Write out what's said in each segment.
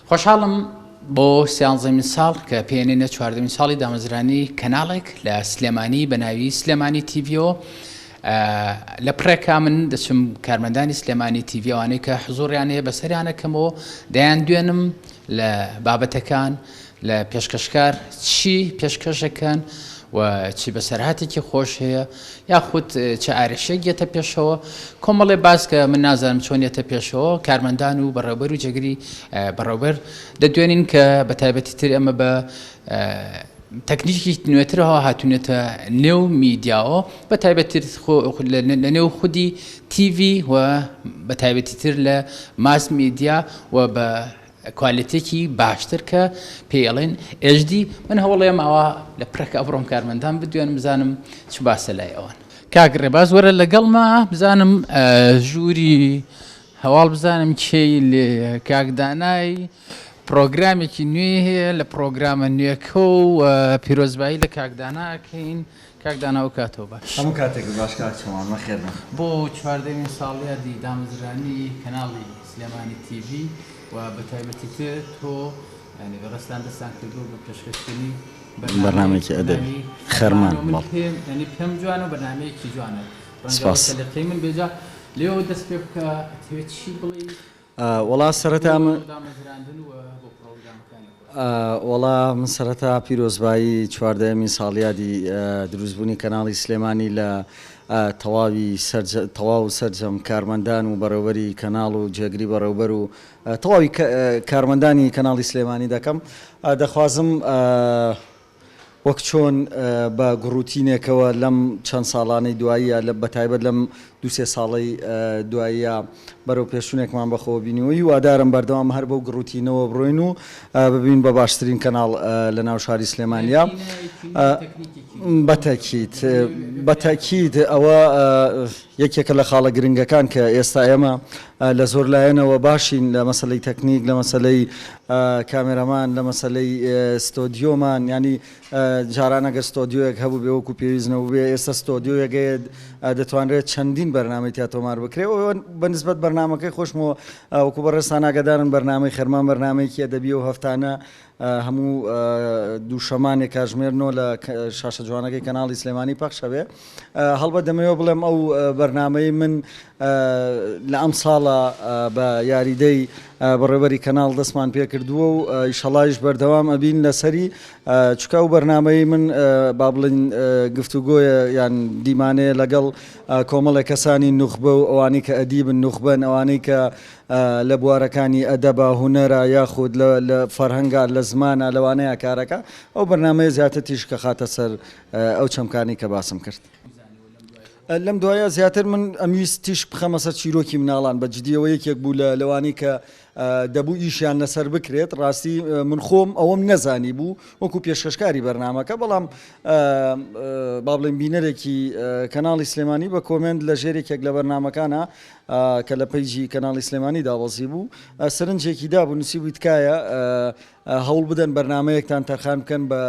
خۆشحاڵم بۆ سیانزەمین ساڵ کە پێێنێنە چواردەمین ساڵی دامەزرانی کەناڵێک لە سلێمانی بە ناوی سلێمانی تیڤۆ لە پڕێکا من دەچم کارمەندانی سلێمانی تیڤوانەی کە حزوڕیانەیە بەسەریانەکەمەوە دەیان دوێنم لە بابەتەکان لە پێشکەشکار چی پێشکەشەکەن و چی بەسەرهاتێکی خۆش هەیە یاخود چه ئارێشەیەک یێتە پێشەوە کۆمەڵێ باس کە من نازانم چۆن یێتە پێشەوە کارمەندان و بەڕێوەبەر و جێگری بەڕێوەبەر دەدوێنین کە بە تایبەتی تر ئەمە بە تەکنیکی نوێترەوە هاتوونێتە نێو میدیاوە بە تایبەتی لە نێو خودی تیڤ و بە تایبەتی تر لە ماس میدیا و بە کوالیتێکی باشتر کە پێڵێن HD من هەوڵێم ئەوە لە پرەکە ئەبڕۆم کارمەندان بدوێنم بزانم چ باسە لای ئەوان کاک ڕێباز وەرە لەگەڵما بزانم ژووری هەواڵ بزانم کێی لێ کاکدانای پرۆگرامێکی نوێ هەیە لە پرۆگرامە نوێکە و پیرۆزبایی لە کاکداناکەین کاکدانا و کاتەوە باش هەموو کاتێک باش کاکچەوان مەخێرن بۆ چواردەمین ساڵیادی دامەزرانی کەناڵی سلێمانی تیڤ و بە تایبەتی تر تۆ ینی بەڕستان دەستان کردو بە پێشکەشکردنی بەرنامێکی ئەدەبی خەرمان ینی پێم جوانە و بەرنامەیەکی جوانە ڕەنگە من بێجا لێەوە دەست پێ بکە تەوێت چی بڵێ وەڵا سەرەتا وەڵا من سەرەتا پیرۆزبایی چواردەمین ساڵیادی دروستبوونی کەناڵی سلێمانی لە تەواو سەرجەم کارمەندان و بەڕێوەبەری کەناڵ و جێگری بەڕێوەبەر و تەواوی کارمەندانی کەناڵی سلێمانی دەکەم دەخوازم وەک چۆن بە گڕوتینێکەوە لەم چەند ساڵانەی دواییە لە بەتایبەت لەم دوسێ ساڵی دواییە بەرەو پێشونێکمان بەخۆ بینیەوەی وادارم بەردەوام هەر بەو گڕوتینەوە بڕۆین و ببین بە باشترین کەناڵ لە ناو شاری سلێمانیا بەتەکید ئەوە یەکێکە لە خاڵە گرنگەکان کە ئێستا ئێمە لە زۆر لایەنەوە باشین لە مەسلەی تەکنیک لە مەسلەی کامێرەمان لە مەسلەی ستۆدیۆمان ینی جاران ئەگەر ستۆدیۆیەک هەبوو بێ وەکو پێویستنەوە بێ ئێستا ستۆدیۆیەکەیە دەتوانرێت چەندین بەرنامەی تیاتۆمار بکرێت بەنسبەت بەرنامەکەی خۆشمەوە وەکو بەڕێستان ئاگادارن بەرنامەی خەرمان بەرنامەیەکی ئەدەبی و هەفتانە هەموو دووشەمانێک کاژمێرنەوە لە شاشە جوانەکەی کەناڵی سلێمانی پەخشەوێ هەڵبەت دەمەوێت بڵێم ئەو بەرنامەی من لە ئەم ساڵە بە یاریدەی بەڕێوەبەری کەناڵ دەستمان پێ کردووە و ئیشەڵایش بەردەوام ئەبین لەسەری چکە و بەرنامەی من با بڵین گفتوگۆیە یان دیمانەیە لەگەڵ کۆمەڵێک کەسانی نوخبە و ئەوانەی کە ئەدیبن نوخبەن ئەوانەی کە لە بوارەکانی ئەدەبە هونەرە یاخود لە فەرهەنگا لە زمانە لەوانەیە کارەکە ئەو بەرنامەیە زیاتر تیش کە خاتە سەر ئەو چەمکانی کە باسم کرد. لەم دوایە زیاتر من ئەمویست تیش بخەمە سەر چیرۆکی مناڵان بە جدیەوە یەکێک بوو لە لەوانی کە دەبوو ئیشیان لەسەر بکرێت ڕاستی من خۆم ئەوەم نەزانی بوو وەکو پێشکەشکاری بەرنامەکە بەڵام با بڵێن بینەرێکی کەناڵی سلێمانی بە کۆمنت لە ژێرێکێک لە بەرنامەکانە کە لە پەیجی کەناڵی سلێمانی داوەزی بوو سەرنجێکی دابوو نووسیبووی تکایە هەوڵ بدەن بەرنامەیەکتان تەرخان بکەن بە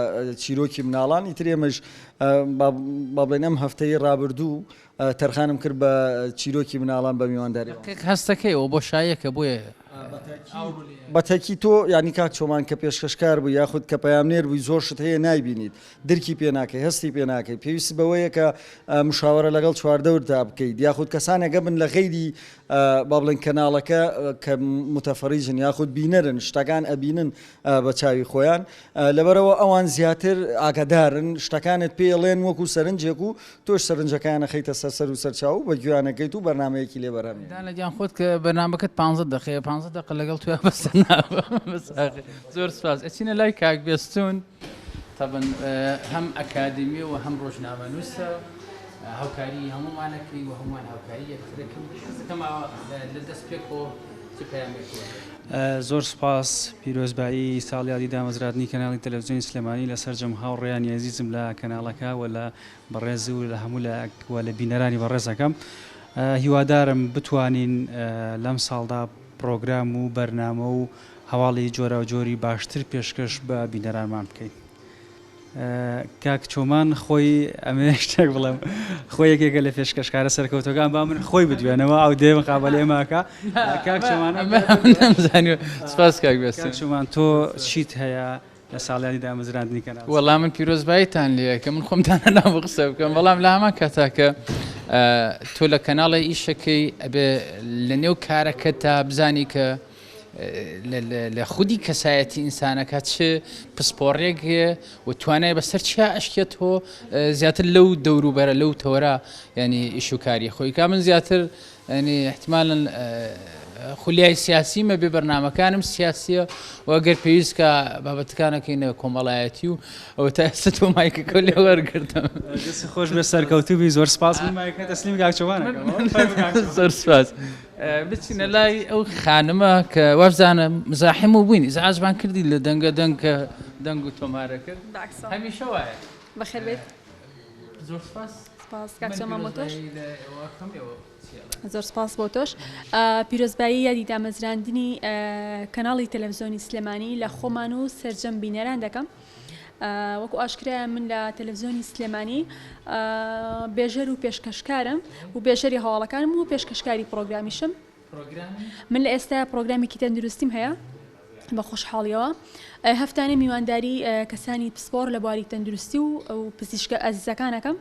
چیرۆکی مناڵان ئیتر ئێمەش با بڵێن ئەم هەفتەی ڕابردوو تەرخانم کرد بە چیرۆکی مناڵان بە میوانداری هەستەکەیەوە بۆ شایەکە بۆیە بەتەکی تۆ ینی کاک چۆمان کە پێشکەشکار بوو یاخود کە پەیامنێر بووی زۆر شت هەیە نایبینیت درکی پێ ناکەی هەستی پێ ناکەی پێویستی بەوەیە کە مشاوەرە لەگەڵ چواردەوردا بکەیت یاخود کەسانێکە بن لە غەیری با بڵێن کەناڵەکە کە متەفەریجن یاخود بینەرن شتەکان ئەبینن بە چاوی خۆیان لەبەرەوە ئەوان زیاتر ئاگادارن شتەکانت پێڵێن وەکو سەرنجێک و تۆش سەرنجەکانە خەیتە سەر و سەرچاو بە گویانەکەیت و بەرنامەیەکی لێ بەرەمێ دانەجیان خۆت کە بەرنامەکەت 15 دقیقە 15 دقیقە لەگەڵ توێ بەسە زۆر سپاس ئەچینە لای کاک بێستون تەبەن هەم ئەکادمی و هەم ڕۆژنامە نووسە هاوکاری هەمومانەکەی و هەمووان هاوکاری یەکترەکەم لە دەست پێکەوە چ پەیامێک زۆر سپاس پیرۆزبایی ساڵیادی دامەزراتنی کەناڵی تەلەڤیزیۆنی سلێمانی لە سەرجەم هاوڕێیان عەزیزم لە کەناڵەکە و لە بەڕێز و لە هەموو لە بینەرانی بەڕێزەکەم هیوادارم بتوانین لەم ساڵدا پرۆگرام و بەرنامە و هەواڵی جۆرە و جۆری باشتر پێشکەش بە بینەرانمان بکەین. کاک چۆمان خۆی ئەمێ شتێک بڵێم خۆی یەکێکە لە پێشکەشکارە سەرکەوتەکان با من خۆی بدوێنەوە ئەو دێ مقابلەی ماکە کاک نەمزانی سپاس کاک بێست چۆمان تۆ چیت هەیە لە ساڵیانی دامەزراندنی کەناڵ وەڵام من پیرۆزباییتان لێ کە من خۆمتانە ناو قسە بکەم بەڵام لە هەمان کاتاکە تۆ لە کەناڵی ئیشەکەی ئەبێ لە نێو کارەکە تا بزانی کە لە خودی کەسایەتی ئینسانەکە چ پسپۆڕێک هەیە و توانای بەسەر چیا ئەشکێتەوە زیاتر لەو دەوروبەرە لەو تۆرە ینی ئیشوکاری خۆی کا من زیاتر ینی احتمالاً خولیای سیاسی مە بێ بەرنامەکانم سیاسیە و ئەگەر پێویستکە بابەتەکانەکەینە کۆمەڵایەتی و ئەوە تا ئێستا تۆ مایکەکە لێ وەرگرتم دەستی خۆش بێ سەرکەوتوبی زۆر سپاس مایکە تەسلیم کاک چۆمانەکەم زۆر سپاس بچینە لای ئەو خانمە کە وابزانە مزاحم و بووین ئیزعاجمان کردی لە دەنگە دەنگکە دەنگ و تۆمارە کرد هەمیشە وایە بەخێر بێت زۆر سپاس سپاس کاک چۆمان بۆ تۆش زۆر سپاس بۆ تۆش پیرۆزبایی یادی دامەزراندنی کەناڵی تەلەڤیزۆنی سلێمانی لە خۆمان و سەرجەم بینەران دەکەم وەکو ئاشکرایە من لە تەلەڤیزۆنی سلێمانی بێژەر و پێشکەشکارم و بێژەری هەواڵەکانم و پێشکەشکاری پرۆگرامیشم من لە ئێستا پرۆگرامیکی تەندروستیم هەیە بە خۆشحاڵیەوە هەفتانە میوانداری کەسانی پسپۆر لە بواری تەندروستی و پزیشکە ئەزیزەکانەکەم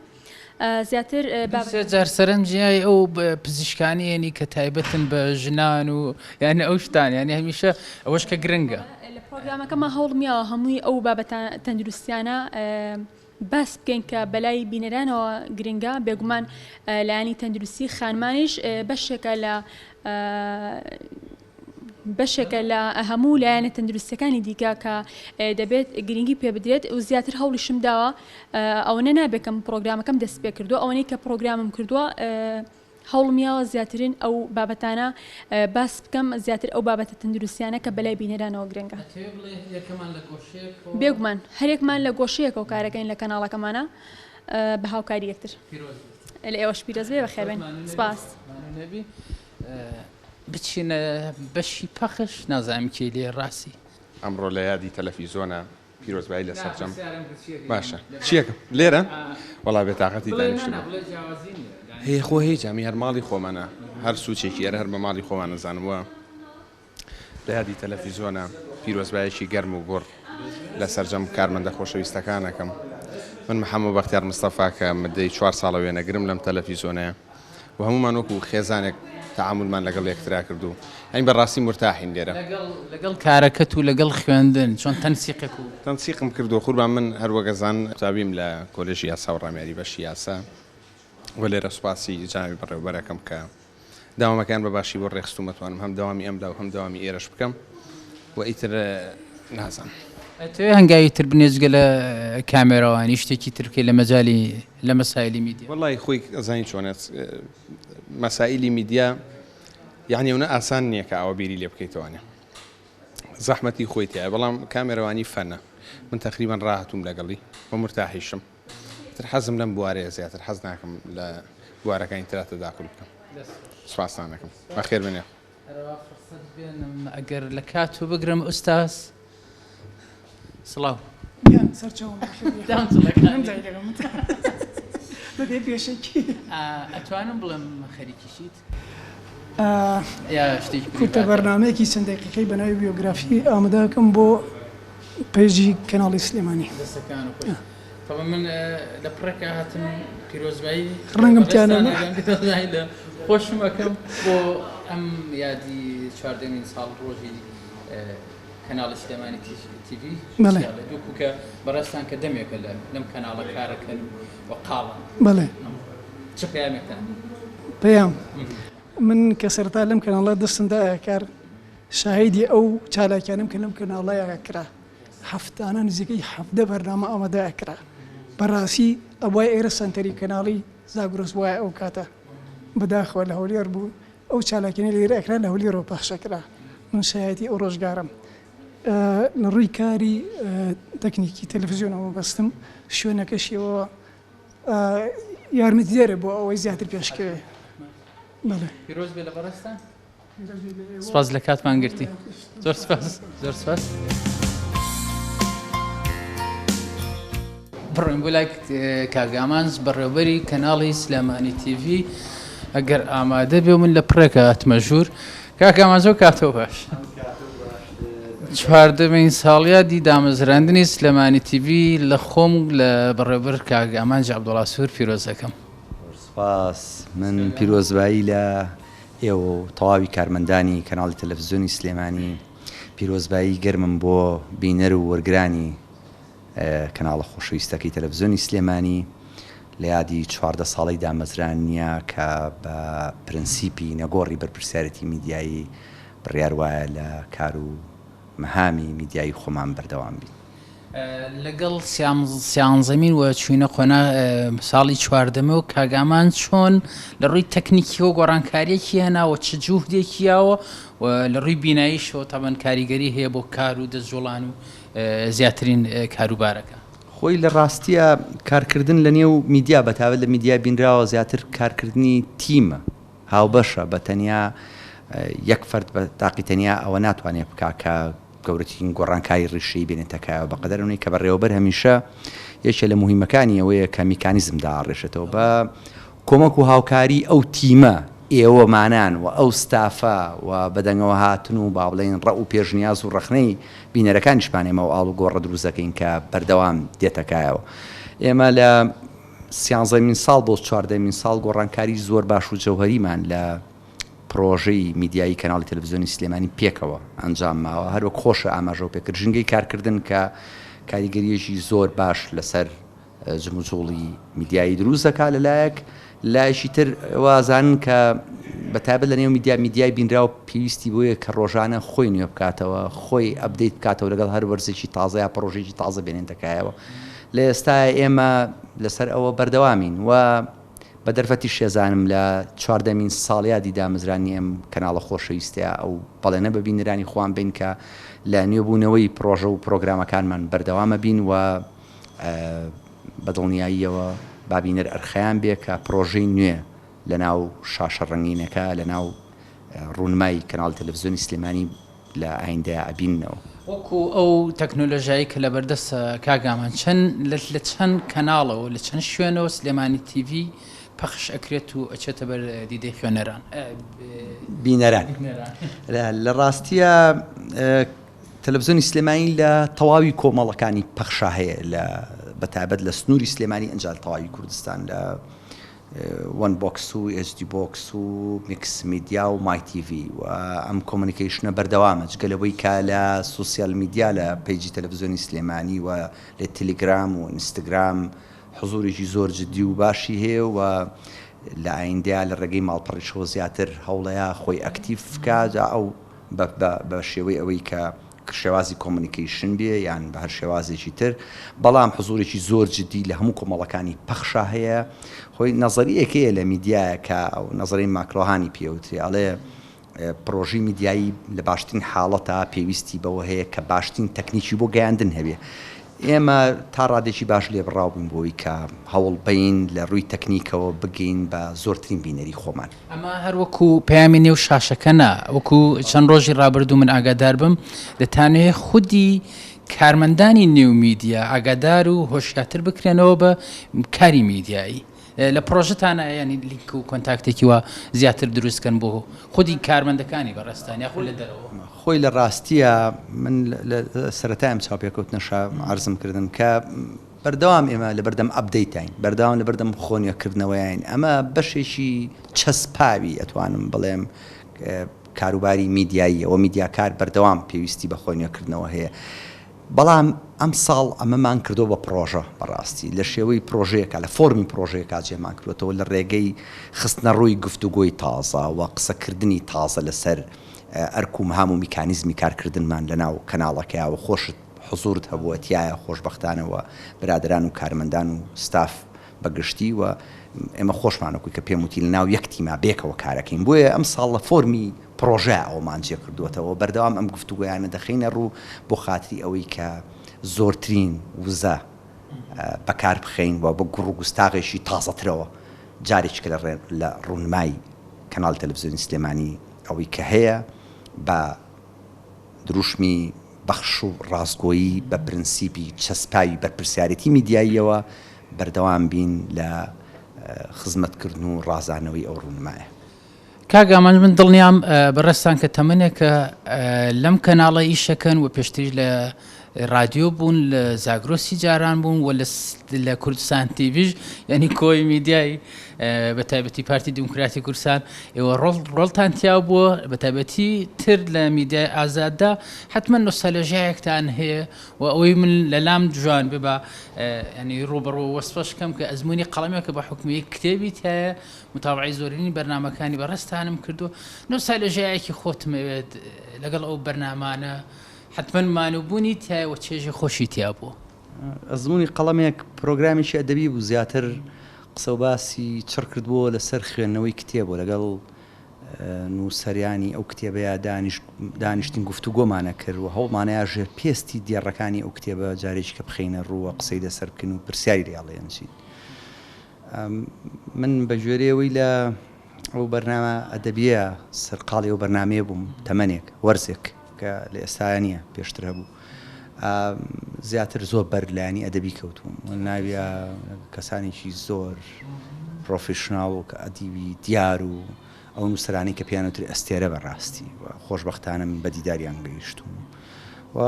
زیاتر جار سەرنجیای ئەو پزیشکانی ینی کە تایبەتن بە ژنان و یعنی ئەو شتان ینی هەمیشە ئەوەش کە گرنگە لە پرۆگرامەکەمە هەوڵمیاوە هەمووی ئەو بابەتە تەندروستیانە باس بکەین کە بەلای بینەرانەوە گرنگە بێگومان لایانی تەندروستی خانمانیش بەشێکە لە هەموو لایەنە تەندروستەکانی دیکە کە دەبێت گرنگی پێ بدرێت و زیاتر هەوڵیشم داوە ئەوەنە نابێکم پرۆگرامەکەم دەست پێ کردووە ئەوەنەی کە پرۆگرامم کردووە هەوڵمیاوە زیاترین ئەو بابەتانە باس بکەم زیاتر ئەو بابەتە تەندروستیانە کە بەلای بینەرانەوە گرنگە بێگومان هەرێکمان لە گۆشەیەکەوە کارەکەین لە کەناڵەکەمانە بە هاوکاری یەکتر لە ئێوەش پیرۆز بێ بەخێربێن سپاس بچینە بەشی پەخش نازانم کێ لێ ڕاستی ئەمڕۆ لە یادی تەلەڤیزۆنە پیرۆزبایی لە سەرجەم باشە چیەکەم لێرە وەڵا بێتاقەتی دانیشت هەیە خۆ هیچ ئەمی هەر ماڵی خۆمانە هەر سوچێکی ئەرە هەر بە ماڵی خۆمانە زانوە لە یادی تەلەڤیزۆنە پیرۆزبایەکی گەرم و گۆڕ لە سەرجەم کارمەندە خۆشەویستەکانەکەم من محەممەد بەختیار مستەفا کە مدەی 4 ساڵە وێنەگرم لەم تەلەڤیزۆنەیە و هەمومان وەکو خێزانێک تعاملمان لەگەڵ یەکترا کردو ئەین بەڕاستی مرتاحین لێرە لەگەڵ کارەکەت و لەگەڵ خوێندن چۆن تەنسیقێک و تەنسیقم کردو خوربان من هەروەگەزان تابیم لە کۆلێژی یاسا و ڕامیاری بەشی یاسا و لێرە سوپاسی جاوی بەڕێوەبەرەکەم کە داوامەکان بە باشی بۆ ڕێخستومەتوانم هەم داوامی ئەمدا و هەم داوامی ئێرەش بکەم و ئیتر نازانم توێ هەنگاوی تر بنێزگە لە کامێرەوانی شتێکی ترکێ لە مەجای لە مەسایلی میدیا وەڵی خۆی ئەزانی چۆنێت مەسائلی میدیا یعنی ئەوە ئاسان نییە کە ئەوە بیری لێ بکەیتوانێ زەحمەتی خۆی تایە بەڵام کامێرەوانی فەنە من تقریبان ڕاهاتوم لەگەڵی بە مرتاحیشم تر حەزم لەم بوارەیە زیاتر حەز ناکەم لە بوارەکانی تراتە داخل بکەم سوپاسانەکەم بەخێر بێنێ ئەگەر لە کات و بگرم ئوستاس سڵاو ئەتوانم بڵم خەریکیشیت کورتە بەرنامەیەکی چەند دەقیقەی بە ناوی بیۆگرافی ئامادەکەم بۆ پێیجی کەناڵی سلێمانی من لە پڕێکە هاتم پیرۆزبایی ڕەنگەمتیانە لە خۆشمەکەم بۆ ئەم یادی 14 ساڵ ڕۆژی کەناڵی سلێمانی تیڤ دووکو کە بەڕێستان کە دەمێکە لەم کەناڵە کارەکەن و قاڵن بەڵێ چ پەیامێکتان پێیام من کە سەرتا لەم کەناڵە دەستمدا کار شاهیدی ئەو چالاکیانم کە لەم کەناڵەیە کرا هەفتانە نزیکەی 17 بەرنامە ئامادەکرا بەڕاستی ئەوای ئێرە سنتەری کەناڵی زاگرۆس وایە ئەو کاتە بەداخەوە لە هەولێر بوو ئەو چالاکیانی لێرە ئەکرا لە هەولێرەوە پەخشەکرا من شایەتی ئەو ڕۆژگارم لە ڕووی کاری تەکنیکی تەلەڤیزیۆنەوە بەستم شوێنەکەشیەوە یارمەتیدەرە بۆ ئەوەی زیاتر پێشکەوێ پیرۆز بێ لە بەڕێستان سپاس لە کاتمان گرتی زۆر سپاس زۆر سپاس بڕۆین بۆ لای کاگامانز بەڕێوەبەری کەناڵی سلێمانی تیڤ ئەگەر ئامادە بێ من لە پڕێکە ئەتمەژور کاکامانزۆ کاتەوە باش چواردەمین ساڵیادی دامەزراندنی سلێمانی تیڤ لە خۆم لە بەڕێوەبەر کاگامانج عەبدوڵڵا سوور پیرۆزەکەم. سپاس من پیرۆزبایی لە ئێوە و تەواوی کارمەندانی کەناڵی تەلەڤیزیۆنی سلێمانی پیرۆزبایی گەرمم بۆ بینەر و وەرگرانی کەناڵە خۆشەویستەکەی تەلەڤیزیۆنی سلێمانی لە یادی 14 ساڵی دامەزرانیە کە بە پرەنسیپی نەگۆڕی بەرپرسیارەتی میدیایی بڕیار وایە لە کار و مەهامی میدیایی خۆمان بەردەوام بین. لەگەڵ سیانزەمین و چوینە خۆنا ساڵی چواردەمە و کاگامان چۆن لە ڕووی تەکنیکی و گۆڕانکاریەکی هەناوە چ جوهدێکیاوە و لە ڕووی بیناییشەوە تەبەن کاریگەری هەیە بۆ کار و دەستجوڵان و زیاترین کاروبارەکە. خۆی لە ڕاستیە کارکردن لە نێو میدیا بەتاوەت لە میدیا بینراوە زیاتر کارکردنی تیمە هاوبەشە بە تەنیا یەک فرد بە تاقیتەنیا ئەوە ناتوانێت بکا کە گەورەترین گۆڕانکاری ڕیشەی بێنێتەکە بەقەدەر ئەوەی کە بەڕێوەبەر هەمیشە یەکێک لە مهمەکانی ئەوەیە کە میکانیزمدا ئاڕێشێتەوە بە کۆمەک و هاوکاری ئەو تیمە ئێوەمانان و ئەو ستافە و بەدەنگەوە هاتن و با بڵێن ڕە و پێشنیاز و ڕەخنەی بینەرەکانیشمانێمە و ئاڵ و گۆڕە دروستەکەین کە بەردەوام دێتەکایەوە. ئێمە لە 13مین ساڵ بۆ 14مین ساڵ گۆڕانکاری زۆر باش و جەوهەریمان لە پرۆژەی میدیایی کەناڵی تەلەڤیزیۆنی سلێمانی پێکەوە ئەنجام ماوە هەروەک خۆشە ئاماژەوە پێکرد ژنگەی کارکردن کە کاریگەریەکی زۆر باش لەسەر جموجوڵی میدیایی دروست دەکات لەلایەک لایشی تر وازانن کە بەتابەت لە نێو میدیای بینراوە پێویستی بۆیە کە ڕۆژانە خۆی نوێ بکاتەوە خۆی ئەپدەیت بکاتەوە لەگەڵ هەر وەرزێکی تازە یا پرۆژێکی تازە بێنێتەکایەوە. لە ئێستا ئێمە لەسەر ئەوە بەردەوامین و بە دەرفەتی شێزانم لە 14مین ساڵیادی دامەزرانی ئەم کەناڵە خۆشەویستەیە ئەو بەڵێنە بە بینەرانی خۆیان بین کە لە نوێبوونەوەی پرۆژە و پرۆگرامەکانمان بەردەوامە بین و بەدڵنیاییەوە بابینەر ئەرخەیان بێ کە پرۆژەی نوێ لە ناو شاشە ڕەنگینەکە لە ناو ڕوونمای کەناڵی تەلەڤیزیۆنی سلێمانی لە ئایندەیە ئەبینەوە. وەکو ئەو تەکنۆلۆژیایی کە لە بەردەستە کاگامان لە چەند کەناڵەوە لە چەند شوێنەوە سلێمانی تیڤ پەخش ئەکرێت و ئەچێتە بەر دیدەی خوێنەران بینەران. لە ڕاستیە تەلەڤیزیۆنی سلێمانی لە تەواوی کۆمەڵەکانی پەخشا هەیە لە بەتابەت لە سنووری سلێمانی ئەنجال تەواوی کوردستان لە وان بۆکس و HD بۆکس و میکس میدیا و مای تیڤ و ئەم کۆمونیکیشنە بەردەوامە جگەلەوەی کە لە سوسیال میدیا لە پەیجی تەلەڤیزیۆنی سلێمانی و لە تەلێگرام و ئینستاگرام حضورێکی زۆر جدی و باشی هەیە و لە ئایندەیە لە ڕێگەی ماڵپەڕیشەوە زیاتر هەوڵەیە خۆی ئەکتیڤ بکات ئەو بە شێوەی ئەوەی کە شێوازی کۆمونیکیشن بێ یان بە هەر شێوازێکی تر بەڵام حضورێکی زۆر جدی لە هەموو کۆمەڵەکانی پەخشا هەیە. خۆی نەزەریەکەیە لە میدیایەکە ئەو نەزەری ماکرۆهانی پێوتری ئەڵێ پرۆژی میدیایی لە باشترین حاڵەتە پێویستی بەوە هەیە کە باشترین تەکنیکی بۆ گەیاندن هەبێ. ئێمە تا ڕادێکی باش لێ بڕاوبووین بۆی کە هەوڵ بین لە ڕووی تەکنیکەوە بگەین بە زۆرترین بینەری خۆمان. ئەمە هەروەکو پەیامی نێو شاشەکەنا وەکو چەند ڕۆژی ڕابردوو من ئاگادار بم دەتانوێت خودی کارمەندانی نێو میدیا ئاگادار و هۆشیارتر بکرێنەوە بە کاری میدیایی لە پرۆژتانە ینی لینک و کۆنتاکتێکی وە زیاتر دروستکەن بۆ خودی کارمەندەکانی بەڕێستان یاخۆ لە دەرەوە. خۆی لە ڕاستیە من لە سەرەتایم چاوپێکەوتنەشە عەرزم کردن کە بەردەوام ئێمە لە بەردەم ئەپدەیتین بەردەوام لە بەردەم خۆنیەکردنەوەیین ئەمە بەشێکی چەسپاوی ئەتوانم بڵێم کاروباری میدیایی ئەوە میدیاکار بەردەوام پێویستی بە خۆنیەکردنەوە هەیە. بەڵام ئەم ساڵ ئەمەمان کردو بە پرۆژە بەڕاستی لە شێوەی پرۆژەیەکە لە فۆرمی پرۆژەیەکە جێمان کردوەوە لە ڕێگەی خستنە ڕووی گفتوگۆی تازە و قسەکردنی تازە لەسەر ئەرکوم هەموو میکانیزمی کارکردنمان لە ناو کەناڵەکەیەوە خۆشت حزورت هەبووەتیایە خۆشبەختانەوە برادران و کارمەندان و ستاف بەگشتی و ئێمە خۆشمانەکوی کە پێم وتی لە ناو یەکتیما بێکەوە کارەکەین بۆیە ئەم ساڵ لە فۆرمی پرۆژە ئەومان جێ کردوێتەوە بەردەوام ئەم گفتوگویانە دەخینە ڕوو بۆ خاتری ئەوەی کە زۆرترین وزە بەکار بخەین و بە گوڕ و گوستاغێکی تازەترەوە جارێککە لە ڕوونمای کەناڵ تەلەڤیزیۆنی سلێمانی ئەوەی کە هەیە بە دروشمی بەخش و ڕاستگۆیی بە پرینسیپی چەسپاوی بەرپرسیارەتی میدیاییەوە بەردەوام بین لە خزمەتکردن و ڕازانەوەی ئەو ڕوونمایە. کاگامان من دڵنیام بەڕێستان کە تەمەنێکە لەم کەناڵە ئیشەکەن و پێشتریش لە رادیۆ بوون لە زاگرۆسی جاران بوون و لە کوردستان تیڤیژ یعنی کۆی میدیای بە تایبەتی پارتی دیموکراتی کوردستان ئێوە ڕۆڵتان تیا بووە بە تایبەتی تر لە میدیای ئازاددا حتمما نۆستالژیایەکتان هەیە و ئەوەی من لە لام جوان ببا ینی ڕوبەڕۆ وەسفەشکەم کە ئەزمموی قەڵەمێکە بە حکومی کتێبی هەیە متابعی زۆرینی بەرنمەکانی بەڕێستانم کردو نۆستالژیایەکی خۆتمەوێت لەگەڵ ئەو بەرنامانە حتمما مانوبوونی تایە و چێژی خۆشی تیا بوو. ئەزمموی قەڵەمێک پرۆگرامیشی ئەدەبی بوو زیاتر قسە و باسی چڕ کردبووە لەسەر خوێندنەوەی کتێبەوە لەگەڵ نووسەریانی ئەو کتێبەیە دانیشتین گفتوگۆمانە کرد و هەوڵمانەیە ژێر پێستی دیێڕەکانی ئەو کتێبە جارێکی کە بخینە ڕووە قسەی لەسەر بکەن و پرسیاری ڕاڵێنچین. من بە ژێرەوەی لە ئەو بەرنامە ئەدەبیە سەرقاڵی ئەو بەرنامەیە بووم تەمەنێک وەرزێک کە لە ئێستا نییە پێشتر هەبوو زیاتر زۆر بەرلایانی ئەدەبی کەوتوم ناویە کەسانێکی زۆر پرۆفیشناڵ و کە ئەدیبی دیار و ئەو نووسرانی کە پیانوتر ئەستێرە بەڕاستی خۆشبەختانم بە دیداریان گەیشتوم و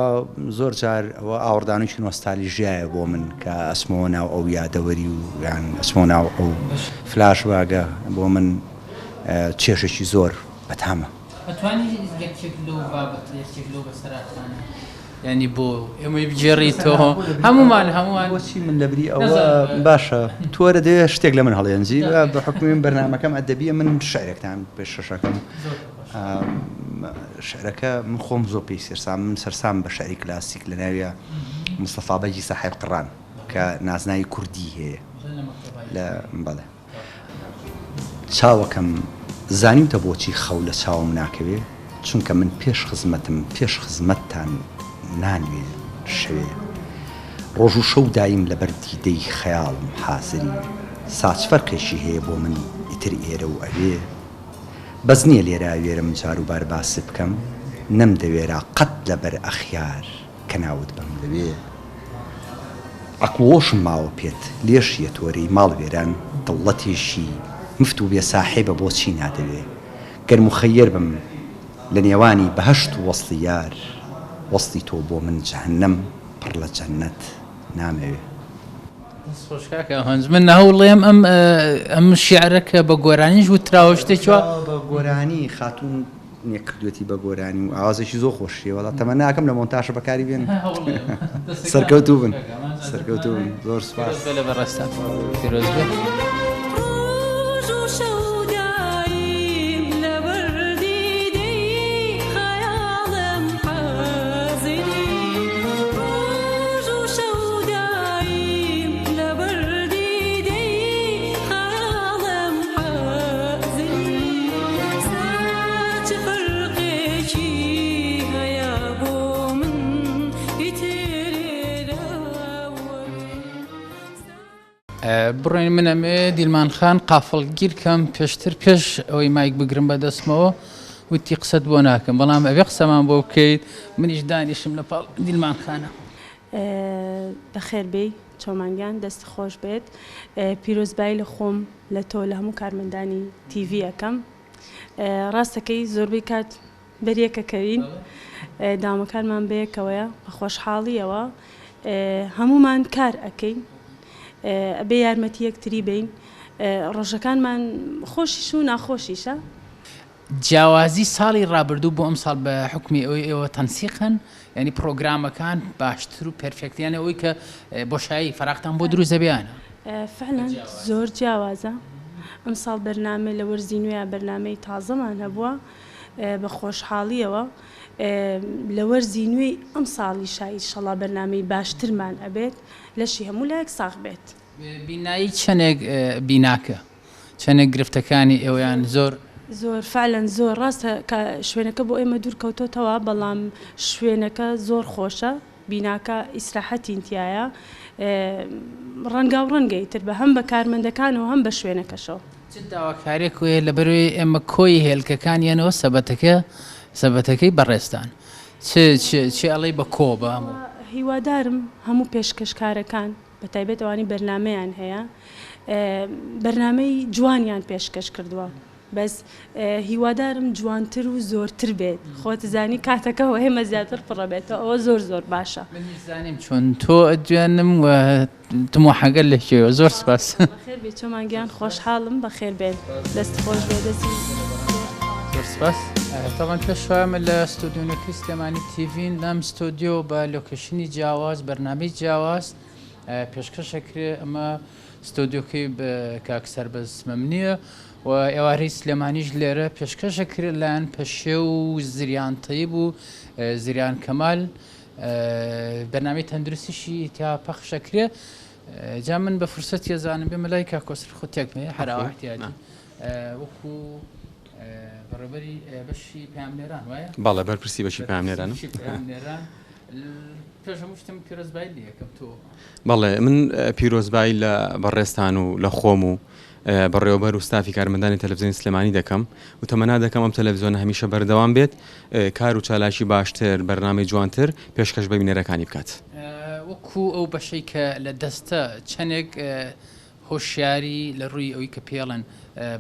زۆر جار ئەوە ئاوردانێکی نۆستالژیایە بۆ من کە ئەسمەوە ناو ئەو یادەوەری و یان ئەسمەوە ناو ئەو فلاش واگە بۆ من چێشێکی زۆر بەتامە. ئەتوانی یەکێک لەو بابەت یەکێک لەو بەسەراتانە ینی بۆ ئێمەی بجێڕیتەوە هەمومان بۆچی من لەبری ئەوە باشە تۆرە دێ شتێک لە من هەڵێنجی بە حکومین بەرنامەکەم ئەدەبیە من شعرێکتان پێش شەشەکەم شعرەکە من خۆم زۆر پێی سێرسام من سەرسام بە شعری کلاسیک لە ناویە مستەفا بەیجی ساحێب قڕان کە نازناوی کوردی هەیە لە بەڵێ چاوەکەم زانیمتە بۆچی خەو لە چاوم ناکەوێ چونکە من پێش خزمەتتان نانوێ شەوێ ڕۆژ و شەو دایم لەبەر دیدەی خەیاڵم حازری ساچ فەرقێکی هەیە بۆ من ئیتر ئێرە و ئەوێ بەس نییە لێرە وێرم جاروبار باسی بکەم نەمدەوێرا قەت لەبەر ئەخیار کە ناوت بەم لەوێ عەقڵۆشم ماوە پێت لێشیە تۆرەی ماڵ وێران دڵەتێشی مفت و بێ ساحێبە بۆچی نادەوێ گەرم و خەیەر بم لە نێوانی بەهەشت و وەسڵی یار وەسڵی تۆ بۆ من جەهەنەم پڕ لە جەننەت نامەوێ. هەنج من ناوڵێم ئەم شیعرەکە بە گۆرانیش وتراوە شتێکوە بە گۆرانی خاتون نێکردوێتی بە گۆرانی و ئاوازێکی زۆر خۆشیە وڵات تەمە ناکەم لە مۆنتاژە بەکاری بێن سەرکەوتوو بن زۆر سوپاس لە بەڕێستا پیرۆز بێت. بڕێن منەمێ دیلمان خان قافڵگیر کەم پێشتر پێش ئەوەی مایک بگرم بەدەستمەوە وتی قسەت بۆ ناکەم بەڵام ئەوێ قسەمان بۆ بکەیت منیش دانیشم لە پاڵ دیلمان خانە. بەخێربێی چۆمانگیان دەست خۆش بێت پیرۆزبایی لە خۆم لە تۆ لە هەموو کارمەندانی تیڤی ئەەکەم ڕاستەکەی زۆربەی کات بەریەکەکەوین دامەکانمان بەیەکەوەیە بە خۆشحاڵیەوە هەمومان کار ئەەکەین بێ یارمەتی یەکتری بین ڕۆژەکانمان خۆشیش و ناخۆشیشە. جیاوازی ساڵی ڕابردوو بۆ ئەم ساڵ بە حکمی ئەوەی ئێوە تەنسیقن ینی پرۆگرامەکان باشتر و پەرفێکتیانە ئەوەی کە بۆشایی فراختان بۆ دروست دەبیانە فعلەن زۆر جیاوازە ئەم ساڵ بەرنامە لە وەرزی نوێ بەرنامەی تازەمان هەبووە بە خۆشحاڵیەوە لە وەرزی نوێی ئەم ساڵی شایی شەڵا بەرنامەی باشترمان ئەبێت لەشی هەموو لایەک ساغ بێت. بینایی چەندێک بیناکە چەندێک گرفتەکانی ئێوەیان زۆر فعلەن زۆر ڕاستە کە شوێنەکە بۆ ئێمە دوور کەوتۆتەوە بەڵام شوێنەکە زۆر خۆشە بیناکە ئیسراحەتین تایە ڕەنگا و ڕەنگەی تر بە هەم بە کارمەندەکانەوە هەم بە شوێنەکەشەوە داواکارێک وێ لە بەروی ئێمە کۆی هێلکەکانیانەوە سەبەتەکەی بەڕێستان چی ئەڵێ بە کۆ بە هەموو هیوادارم هەموو پێشکەشکارەکان بە تایبەت ئەوانی بەرنمەیان هەیە بەرنمەی جوانیان پێشکەش کردووە بەس هیوادارم جوانتر و زۆرتر بێت خۆتزانی کاتەکەەوە هێمە زیاتر پڕەبێتەوە ئەوە زۆر باشە زانیم چۆن تۆ ئەدوێنم و تمو حەگەر لە شێوە زۆر سپاس خێر بێت چۆمانگیان خۆشحاڵم بەخێر بێن دەست خۆش بێ دەستی زۆر سپاس تاوان پێشوامە لە ستودیۆنەکەی سلێمانی تیڤین لەم ستۆدیۆ بە لۆکیشنی جیاواز بەرنامەی جیاواز پێشکەشەکرێ ئەمە ستۆدیۆکەی کاک سەربەز مەمنیە و ئێوارەی سلێمانیش لێرە پێشکەشە کرد لایەن پەشێ و زریان تەیب و زریان کەمال بەرنامەی تەندروستیشی تا پەخشەکرێ جا من بە فرسەتی ئەزانم بێ مەلای کاک کۆسر خۆتێک مێ هەراوەحتیاتی وەکو بەڕێوەبەری بەشی پامنێران وایە باڵە بەرپرسی بەشی پامنێران پێش هەموو شتم پیرۆزبایی لە یەکەم تۆ بەڵێ من پیرۆزبایی لە بەڕێستان و لە خۆم و بەڕێوەبەر و ستافی کارمەندانی تەلەڤیزیۆنی سلێمانی دەکەم و تەمەنا دەکەم ئەم تەلەڤیزیۆنە هەمیشە بەردەوام بێت کار و چالاشی باشتر بەرنامەی جوانتر پێشکەش بە بینەرەکانی بکات وەکو ئەو بەشەی کە لە دەستە چەندێک هۆشیاری لە ڕووی ئەوەی کە پێڵن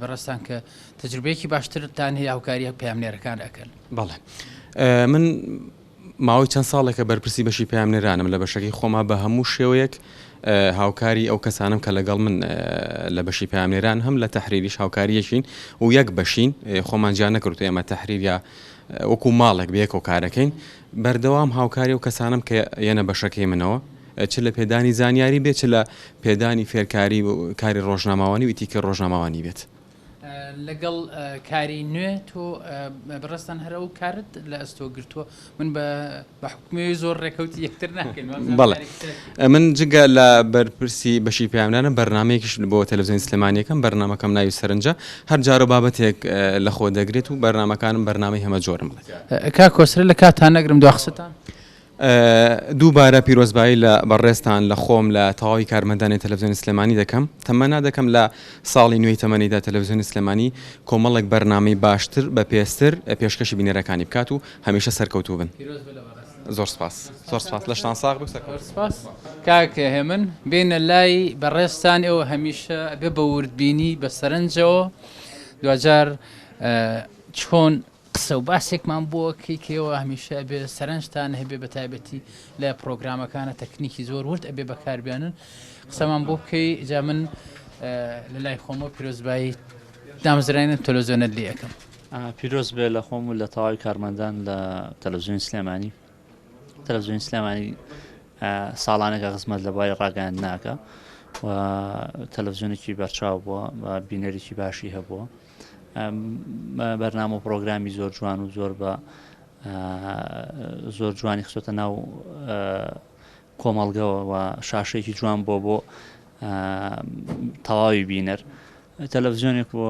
بەڕستان کە تەجروبەیەکی باشترتان هەیە هاوکاریە پامنێرەکان ئەکەن بەڵێ من ماوەی چەند ساڵێکە بەرپرسی بەشی پامنێرانم لە بەشەکەی خۆما بە هەموو شێوەیەک هاوکاری ئەو کەسانم کە لەگەڵ من لە بەشی پامنێران هەم لە تەحریریش هاوکاریەشین و یەک بەشین خۆمان جا نەکردو ئێمە تەحریریا وەکو ماڵێک بەیەکەوە کارەکەین بەردەوام هاوکاری و کەسانم کە یەنە بەشەکەی منەوە چ لە پێدانی زانیاری بێت چ لە پێدانی فێرکاری و کاری ڕۆژناماوانی و ئیتیکە ڕۆژناماوانی بێت لەگەڵ کاری نوێ تۆ بەڕستان هەرە و کارت لە ئەستۆ گرتووە من بە حکومی زۆر ڕێکەوتی یەکتر ناکەین بەڵێ من جگە لە بەرپرسی بەشی پامنێرانە بەرنمەیەکیش بۆ تەلەڤیزیۆنی سلێمانیەکەم بەرنمەکەم ناوی سەرنجە هەر جارە بابەتێک لە خۆ دەگرێت و بەرنمەکانم بەرنامەی هەمە جۆرم کا کۆسرە لە کاتان نەگرم دواخستان دووبارە پیرۆزبایی لە بەڕێستان لە خۆم لە تەواوی کارمەندانی تەلەڤیزیۆنی سلێمانی دەکەم تەمەنا دەکەم لە ساڵی نوێی تەمەنیدا تەلەڤیزیۆنی سلێمانی کۆمەڵێک بەرنامەی باشتر بە پێستر پێشکەشی بینەرەکانی بکات و هەمیشە سەرکەوتوو بن زۆر سپاس زۆر سپاس لەشتان ساغ سپاس کاکە هێمن بینە لای بەڕێستان ئێوە هەمیشە بێ بە وردبینی بە سەرنجەوە دوجار چۆن قسە و باسێکمان بۆکەی کەوە هەمیشە بێ سەرنجتان هەبێ بە تایبەتی لە پرۆگرامەکانە تەکنیکی زۆر ورد ئەبێ بەکاربیانن قسەمان بۆ بکەی جا من لە لای خۆمە پیرۆزبایی دامزرێنم تەلەڤیزیۆنە لێ یەکەم پیرۆز بێ لە خۆم و لە تەواوی کارمەندان لە تەلەڤیزیۆنی سلێمانی تەلەڤیزیۆنی سلێمانی ساڵانێکە خزمەت لە بای ڕاگەیاند ناکە و تەلەڤیزیۆنێکی بەرچاو بووە و بینەرێکی باشی هەبووە بەرنامە و پرۆگرامی زۆر جوان و زۆر جوانی خستۆتە ناو کۆمەڵگەوە و شاشەیەکی جوان بۆ تەواوی بینەر تەلەڤیزیۆنێک بۆ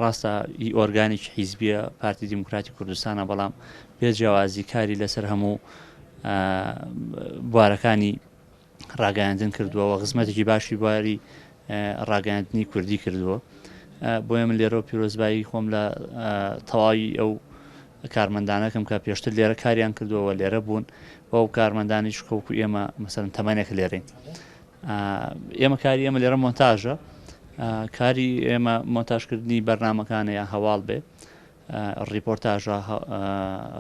ڕاستە ئۆرگانێکی حیزبیە پارتی دیموکراتی کوردستانە بەڵام پێجیاوازی کاری لەسەر هەموو بوارەکانی ڕاگەیاندن کردووە و خزمەتێکی باشی بواری ڕاگەیاندنی کوردی کردووە بۆیە من لێرە پیرۆزبایی خۆم لە تەواوی ئەو کارمەندانەکەم کە پێشتر لێرە کاریان کردووەوە لێرە بوون بۆ ئەو کارمەندانیش کەوکو ئێمە مەسەرەن تەمەنێک لێرەین ئێمە کاری ئێمە لێرە مۆنتاژە کاری ئێمە مۆنتاژکردنی بەرنامەکانە یان هەواڵ بێ ڕیپۆرتاژە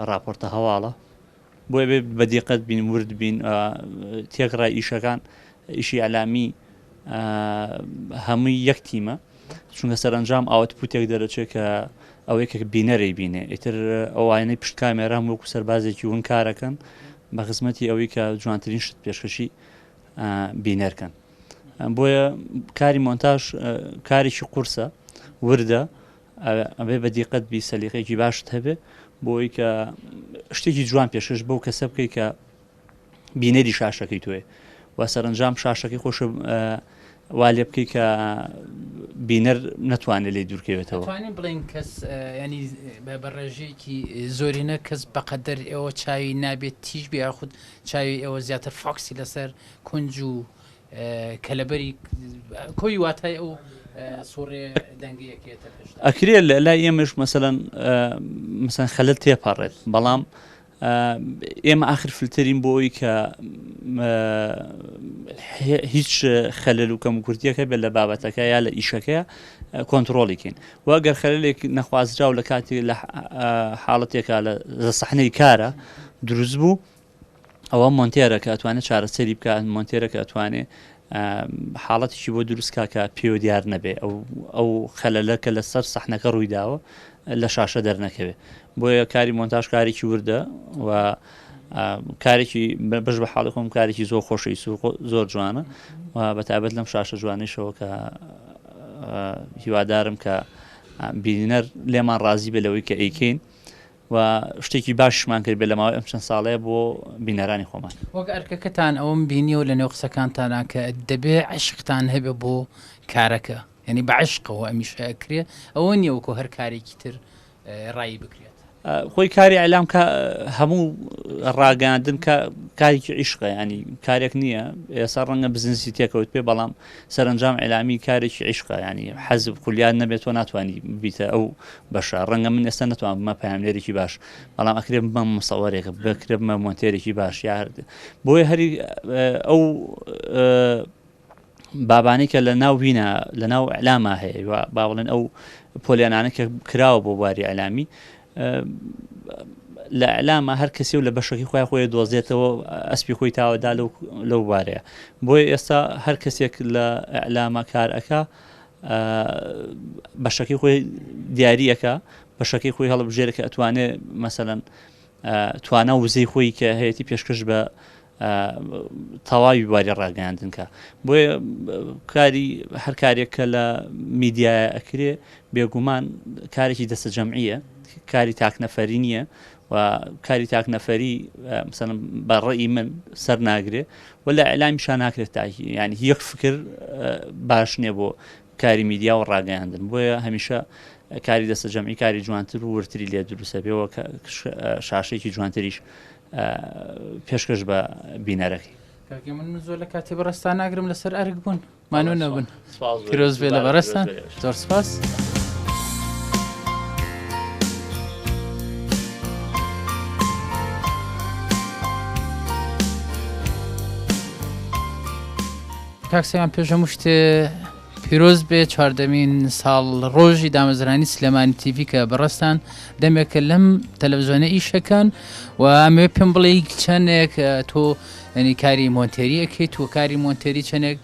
راپۆرتە هەواڵە بۆیە بێ بەدیقەت بین ورد بین تێکڕای ئیشەکان ئیشی ئەلامی هەمووی یەک تیمە چونکە سەرنجام ئاوت پوتێک دەرەچێت کە ئەوەیە کە بینەرەی بینێ ئیتر ئەوانەی پشت کامێرام وەکو سەربازێکی ون کارەکەن بە خزمەتی ئەوەی کە جوانترین شت پێشکەشی بینەرکەن بۆیە کاری مۆنتاژ کارێکی قورسە وردە ئەبێ بەدیقەت بی سەلیقەیەکی باشت هەبێ بۆی کە شتێکی جوان پێشکەش بەو کەسە بکەی کە بینەری شاشەکەی توێ و سەرنجام شاشەکەی خۆشە وا لێ بکەی کە بینەر نەتوانێت لێ دوورکەوێتەوە توانین بڵین کەس ینی بە ڕێژەیەکی زۆرینە کەس بەقەدەر ئێوە چاوی نابێت تیژ بێ یاخود چاوی ئێوە زیاتر فاکسی لەسەر کونج و کەلەبەری کۆی واتای ئەو سوڕێ دەنگەیەکێتە ئەکرێت لە لای ئێمەش مەسەلەن خەلەت تێپەڕێت بەڵام ئێمە آخر فلترین بۆی کە هیچ خەلەل و کەموکورتیەکە بێت لە بابەتەکە یا لە ئیشەکەیە کۆنتترۆلیکەین وەگەر خەلەلێک نەخوازراو لە کاتی لە حاڵەتێکە لە سەحنەی کارە دروست بوو ئەوە مۆنتێرە کە ئەتوانێت چارەسەری بکات مۆنتێرە کە ئەتوانێت حاڵەتێکی بۆ دروستکە کە پێوە دیار نەبێ ئەو خەلەلەکە لەسەر سەحنەکە ڕوویداوە لە شاشە دەرنەکەوێ بۆیە کاری مۆنتاژ کارێکی وردە و کارێکی بەش بە حاڵی خۆم کارێکی زۆر خۆشی زۆر جوانە و بەتابەت لەم شاشە جوانیشەوە کە هیوادارم کە بینەر لێمان ڕازی بێ لەوەی کە ئەیکەین و شتێکی باشمان کرد بێ لە ماوەی ئەم چەند ساڵەیە بۆ بینەرانی خۆمان وەک ئەرکەکەتان ئەوم بینیەوە لە نێو قسەکانتانە کە دەبێ عشقتان هەبێ بۆ کارەکە یعنی بە عشقەوە ئەمیشەکرێ ئەوە نییە وەکو هەر کارێکی تر ڕایی بکرێت خۆی کاری ئەلام کە هەموو ڕاگەاندن کارێکی عیشقە ینی کارێک نییە ئێستا ڕەنگە بزنسی تێکەوت پێ بەڵام سەرنجام ئەلامی کارێکی عیشقە ینی حەزب خولیان نەبێت تۆ ناتوانانی بیتە ئەو بەشە ڕەنگە من ئێستا ناتوان بمە پەیاملێرێکی باش بەڵام ئەکرێ بمە مەسەوەرێکە بکرێ بمە مۆنتێرێکی باش یارد بۆیە هەری ئەو بابانەی کە لە ناو بینە لە ناو ئەلاما هەیە با بڵێن ئەو پۆلیانانە کە کراوە بۆ بواری ئەلامی لە ئەلامە هەر کەسی و لە بەشەکەی خۆی دۆزێتەوە ئەسپی خۆی تاوەدا لەو وارەیە بۆیە ئێستا هەر کەسێک لە ئەلامە کارەکە بەشەکەی خۆی دیاریەکە بەشەکەی خۆی هەڵبژێرە کە ئەتوانێت مەسەلەن توانە وزەی خۆی کە هەیەی پێشکەش بە تەواوی بواری ڕاگەاندنکە بۆیە کاری هەر کارێک کە لە میدیایە ئەکرێ بێگومان کارێکی دەستە جەمعیە کاری تاکنەفەری نییە و کاری تاکنەفەری مثلا بەڕێی من سەر ناگرێ و لە ئەلامیشان ناکرێت تاکی ینی یەک فکر باش نییە بۆ کاری میدیا و ڕاگەیاندن بۆیە هەمیشە کاری دەستە جەمعی کاری جوانتر و ورتری لێ دروستە بێەوە شاشێکی جوانتریش پێشکەش بە بینەرەکەی من زۆر لە کاتی بەڕستان ناگرم لەسەر ئەرک بوون مانوو نەبوون پیرۆز بێ لە بەڕستان زۆر سپاس کاکسەیان پێشەم شتێ پیرۆز بێ چواردەمین ساڵ ڕۆژی دامەزرانی سلێمانی تیڤی کە بەڕستان دەمێکە لەم تەلەڤیزۆنە ئیشەکان و ئەمێ پێم بڵێ چەندێک تۆ ینی کاری مۆنتێری ئەکەیت و کاری مۆنتێری چەندێک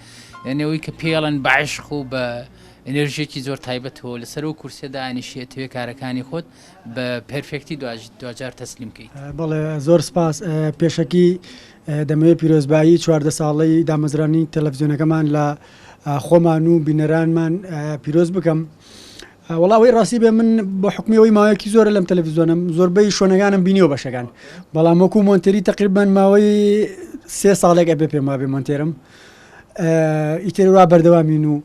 ینەوەی کە پێڵەن بە عشق و بە ئەنێرژێکی زۆر تایبەتەوە لەسەر و کورسێدا ئانیشێتوێ کارەکانی خۆت بە پەرفێکتی دوجار تەسلیم کەیت بەڵێ زۆر سپاس پێشەکی دەمەوێت پیرۆزبایی 14 ساڵەی دامەزرانی تەلەڤیزیۆنەکەمان لە خۆمان و بینەرانمان پیرۆز بکەم وڵاوی ڕاستی بێ من بە حکمیەوەی ماوەیەکی زۆرە لەم تەلەڤیزیۆنم زۆربەی شوێنەکانم بینیەوە بەشەکان بەڵام وەکو مۆنتێری تقریبان ماوەی 3 ساڵێک ئەبێ پێم وابێ مۆنتێرم ئیتر وا بەردەوامین و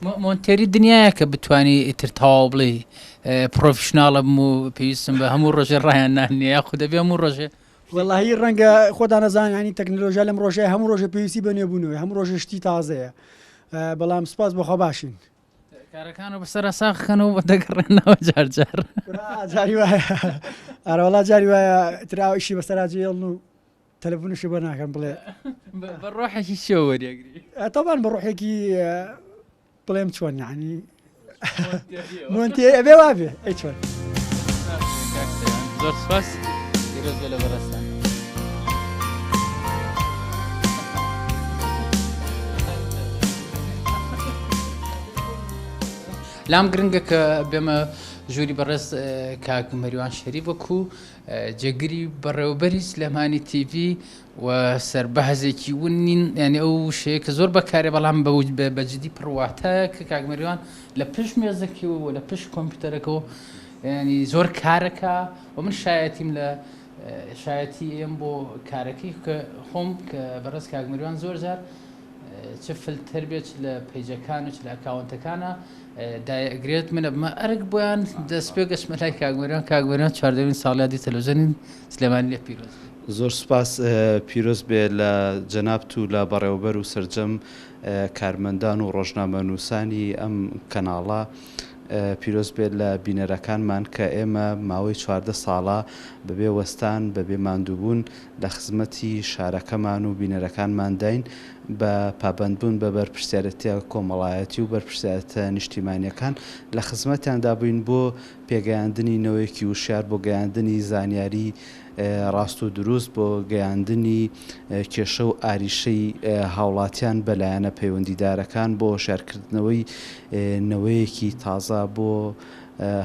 مۆنتێری دنیاە کە بتانی ئیتر تەواو بڵێ پرۆفشناڵە بم و پێویستم بە هەموو ڕۆژێ ڕایان نانیە یاخو دەبێ هەموو ڕۆژێ وەڵاهی ڕەنگە خۆتان نەزانانی ینی تەکنۆلۆژیا لەم ڕۆژەیە هەموو ڕۆژە پێویستی بە نوێبوونەوەی هەموو ڕۆژە شتی تازەیە بەڵام سپاس بەخوا باشین کارەکان و بەسەر ساخەکەنەوە بە دەگەڕێنەوە جارجار جاری وایە ئارەوەڵا جاری وایە تراویشی بەسەراجێڵ و تەلەفۆنشی بە ناکەم بڵێ بە ڕۆحێکی شێ وەریەگری تاوان بە ڕۆحێکی بڵێم چۆن یعنی مۆنتێ ئەبێ وابێ ئەی چۆن زۆر سپاس پیرۆز بێ لە بەڕستان لام گرنگە کە بێمە ژووری بەڕێز کاک مەریوان شەریف وەکو جێگیری بەڕێوەبەری سلێمانی تیڤی و سەربەهزێکی ون نین ینی ئەو شەیە کە زۆر بەکارێ بەڵام بەجددی پڕواتە کە کاک مەریوان لە پشت مێزەکە و لە پشت کۆمپیوتەرەکەەوە ینی زۆر کارەکە و من شایەتیم لە شایەتی ئێم بۆ کارەکەی کە خۆم کە بەڕێز کاک مەریوان زۆر جار چ فلتر بێت لە پەیجەکان و لە ئەکاونتەکانە دایەگرێت منە بمە ئەرک بۆیان دەست پێ گەشتمە لای کاگوەریان کاگوەریان چواردەمین ساڵیادی تەلەڤیزیۆنی سلێمانی لێ پیرۆز زۆر سپاس پیرۆز بێ لە جەنابت و لە بەڕێوەبەر و سەرجەم کارمەندان و ڕۆژنامە نووسانی ئەم کەناڵە پیرۆز بێت لە بینەرەکانمان کە ئێمە ماوەی 14 ساڵە بەبێ وەستان بەبێ ماندووبوون لە خزمەتی شارەکەمان و بینەرەکانمان داین بە پابندبوون بە بەرپرسیارەتە کۆمەڵایەتی و بەرپرسیارەتە نیشتیمانیەکان لە خزمەتیاندا بووین بۆ پێگەیاندنی نەوەیەکی وشار بۆ گەیاندنی زانیاری ڕاست و دروست بۆ گەیاندنی کێشە و ئاریشەی هاوڵاتیان بەلایەنە پەیوەندیدارەکان بۆ شارکردنەوەی نەوەیەکی تازە بۆ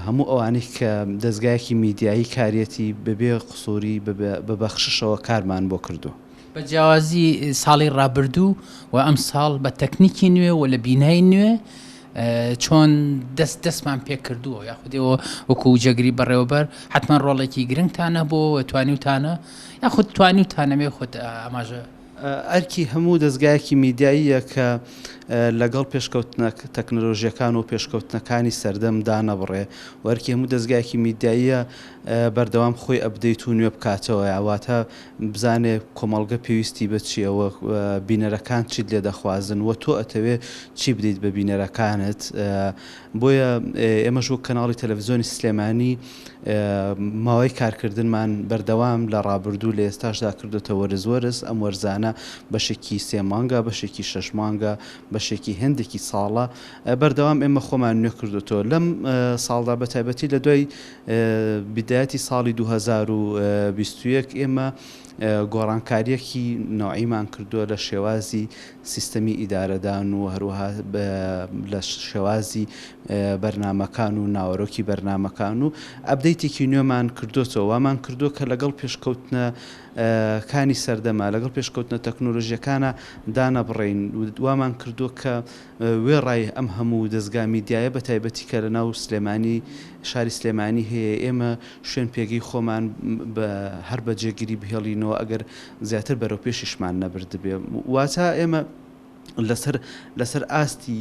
هەموو ئەوانەی کە دەستگایەکی میدیایی کارێتی بەبێ قسووری ببەخششەوە کارمان بۆ کردو. بە جیاوازی ساڵی ڕابردوو و ئەم ساڵ بە تەکنیکی نوێ و لە بینایی نوێ چۆن دەستمان پێ کردووە یاخودەوە وەکو جەگری بەڕێوەبەر حتمما ڕۆڵێکی گرنگتانە بۆ توانیوتانە یاخود توانیوتانەمێ خۆت ئاماژە ئەرکی هەموو دەستگایەکی میدیاییە کە لەگەڵ پێشکەوتنە تەکنۆلۆژیەکان و پێشکەوتنەکانی سەردەم دانەبڕێ وەرکی هەموو دەستگایەکی میدیاییە بەردەوام خۆی ئەپدەیت و نوێ بکاتەوە ئەواتە بزانێ کۆمەڵگە پێویستی بە چیەوە بینەرەکان چیت لێ دەخوازن و تۆ ئەتەوێ چی بدەیت بە بینەرەکانت بۆیە ئێمەش وەک کەناڵی تەلەڤیزۆنی سلێمانی ماوەی کارکردنمان بەردەوام لە ڕابردوو لە ئێستاشدا کردوتە وەرز ئەم وەرزانە بەشێکی 3 مانگە بەشێکی 6 مانگە بەشێکی هەندێکی ساڵە بەردەوام ئێمە خۆمان نوێ کردوتەوە لەم ساڵدا بە تایبەتی لە دوای بیدایەتی ساڵی 2021 ئێمە گۆڕانکاریەکی نوعیمان کردووە لە شێوازی سیستەمی ئیدارەدان و هەروەها لە شێوازی بەرنامەکان و ناوەڕۆکی بەرنامەکان و ئەپدەیتێکی نوێمان کردوتەوە وامان کردووە کە لەگەڵ پێشکەوتنە کانی سەردەما لەگەڵ پێشکەوتنە تەکنۆلۆژیەکانە دانەبڕین وامان کردووە کە وێڕای ئەم هەموو دەستگا میدیایە بە تایبەتی کە لە ناو سلێمانی شاری سلێمانی هەیە ئێمە شوێن پێگەی خۆمان هەر بە جێگیری بهێڵینەوە ئەگەر زیاتر بەرەو پێشیشمان نەبردبێ واتە ئێمە لەسەر ئاستی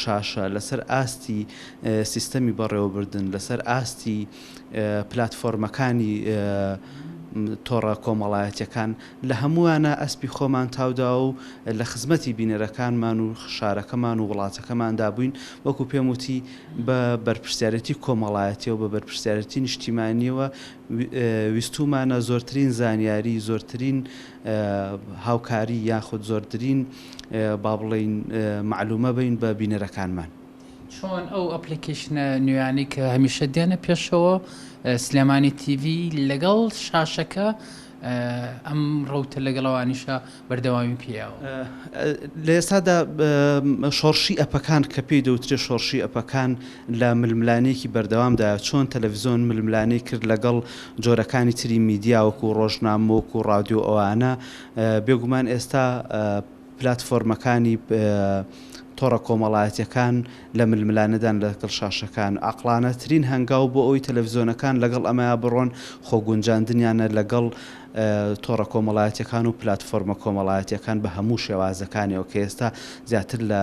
شاشە لەسەر ئاستی سیستەمی بەڕێوەبردن لەسەر ئاستی پلاتفۆرمەکانی تۆڕە کۆمەڵایەتیەکان لە هەمووانە ئەسپی خۆمان تاودا و لە خزمەتی بینەرەکانمان و شارەکەمان و وڵاتەکەماندا بووین وەکو پێم وتی بە بەرپرسیارەتی کۆمەڵایەتی و بە بەرپرسیارەتی نیشتیمانیەوە ویستومانە زۆرترین زانیاری زۆرترین هاوکاری یاخود زۆرترین با بڵێین معلومە بین بە بینەرەکانمان. چۆن ئەو ئەپلیکیشنە نوێیانی کە هەمیشە دێنە پێشەوە سلێمانی تیڤ لەگەڵ شاشەکە ئەم ڕوتە لەگەڵەوانیشە بەردەوامی پیاوە لە ئێستادا شۆڕشی ئەپەکان کە پێی دەوترێ شۆڕشی ئەپەکان لە ململانەیەکی بەردەوامدا چۆن تەلەڤیزۆن ململانەی کرد لەگەڵ جۆرەکانی تری میدیا وەکو ڕۆژنامە وەکو ڕادیۆ ئەوانە بێگومان ئێستا پلاتفۆرمەکانی تۆڕە کۆمەڵایەتیەکان لە ململانەدان لەگەڵ شاشەکان عەقڵانەترین هەنگاو بۆ ئەوی تەلەڤیزۆنەکان لەگەڵ ئەمەیە بڕۆن خۆگونجاندنیانە لەگەڵ تۆڕە کۆمەڵایەتیەکان و پلاتفۆرمە کۆمەڵایەتیەکان بە هەموو شێوازەکانیەوە کە ئێستا زیاتر لە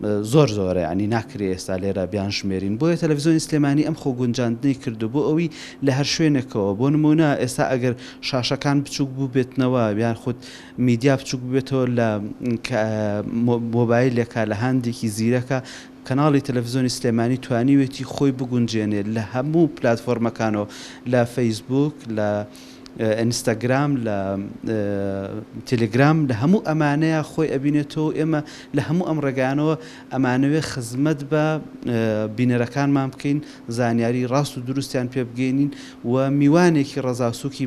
زۆرە ینی ناکرێ ئێستا لێرە بیان ژمێرین بۆیە تەلەڤیزۆنی سلێمانی ئەم خۆگونجاندنی کردو بۆ ئەوی لە هەر شوێنێکەوە بۆ نمونە ئێستا ئەگەر شاشەکان بچووک بوو بێتنەوە بیان خودت میدیا بچووک بێتەوە لە مۆبایلێکە لە هەندێکی زیرەکە کەناڵی تەلەڤیزۆنی سلێمانی توانیوێتی خۆی بگونجێنێت لە هەموو پلاتفۆرمەکانەوە لە فەیسبوک لە ئینستاگرام لە تەلێگرام لە هەموو ئەمانەیە خۆی ئەبینێتەوە ئێمە لە هەموو ئەم ڕێگانەوە ئەمانەوێ خزمەت بە بینەرەکانمان بکەین زانیاری ڕاست و دروستیان پێ بگەینین و میوانێکی ڕەزاسووکی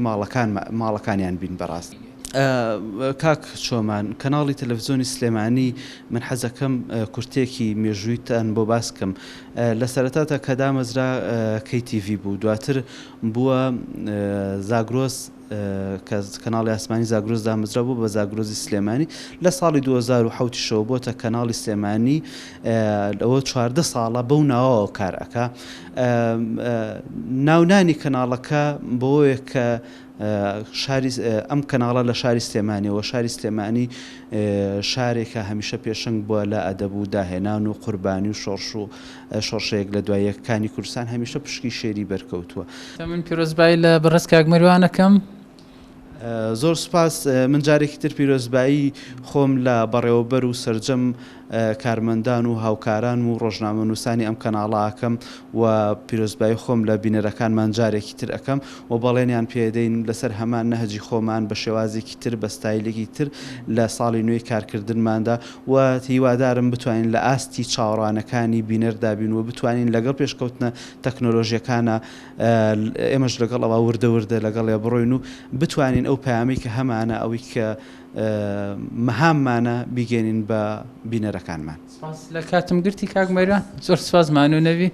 ماڵەکانیان بین بەڕاستی. کاک چۆمان کەناڵی تەلەڤیزۆنی سلێمانی من حەزەکەم کورتێکی مێژوویتان بۆ باس بکەم لە سەرەتاتە کە دامەزرا KTV بوو دواتر بووە زاگرۆس کەناڵی ئاسمانی زاگرۆز دامەزرا بوو بە زاگرۆزی سلێمانی لە ساڵی 2010 بۆتە کەناڵی سلێمانی ئەوە 14 ساڵە بەو ناوەوە کار ئەکا ناونانی کەناڵەکە بۆیە کە ئەم کەناڵە لە شاری سلێمانیەوە شاری سلێمانی شارێکە هەمیشە پێشنگ بووە لە ئەدەب و داهێنان و قوربانی و شۆڕش و شۆڕشەیەک لە دواییەکانی کوردستان هەمیشە پشکی شێری بەرکەوتووە. من پیرۆزبای لە بەڕێز کاک مەریوانەکەم زۆر سپاس من جارێکی تر پیرۆزبایی خۆم لە بەڕێوەبەر و سەرجەم کارمەندان و هاوکاران و ڕۆژنامە نووسانی ئەم کەناڵە ئەەکەم و پیرۆزبایی خۆم لە بینەرەکانمان جارێکی تر ئەەکەم و بەڵێنیان پێدەین لەسەر هەمان نەهەجی خۆمان بە شێوازێکی تر بە ستایلێکی تر لە ساڵی نوێی کارکردنماندا و هیوادارم بتوانین لە ئاستی چاوەڕوانەکانی بینەر دابین و بتوانین لەگەڵ پێشکەوتنە تەکنۆلۆژیەکانە ئێمەش لەگەڵ ئەوە وردە وردە لەگەڵ بڕۆین و بتوانین ئەو پەیامی کە هەمانە ئەوەی کە مەهاممانە بیگەێنین بە بینەرەکانمان. سپاس لە کاتم گرتی کاک مەیران زۆر سپاس مانوو نەوی.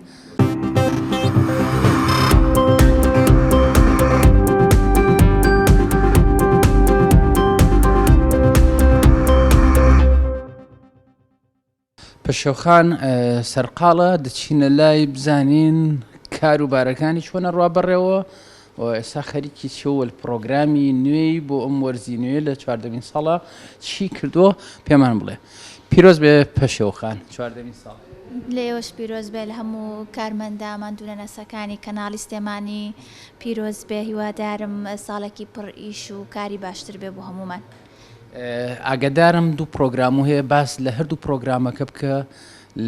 پەشێوخان سەرقاڵە دەچینە لای بزانین کاروبارەکانی چۆنە ڕابەڕێەوە و ئێستا خەریکی چۆوە پرۆگرامی نوێی بۆ ئەم وەرزی نوێ لە 14 ساڵە چی کردووە پێمان بڵێ. پیرۆز بێ پەشێوخان 14 ساڵ. لێوەش پیرۆز بێ لە هەموو کارمەندامان دوونەنەسەکانی کەناڵی سلێمانی پیرۆز بێ هیوادارم ساڵێکی پڕ ئیش و کاری باشتر بێ بۆ هەمومان. ئاگدارم دوو پرۆگرام و هەیە باس لە هەردوو پرۆگرامەکە بکە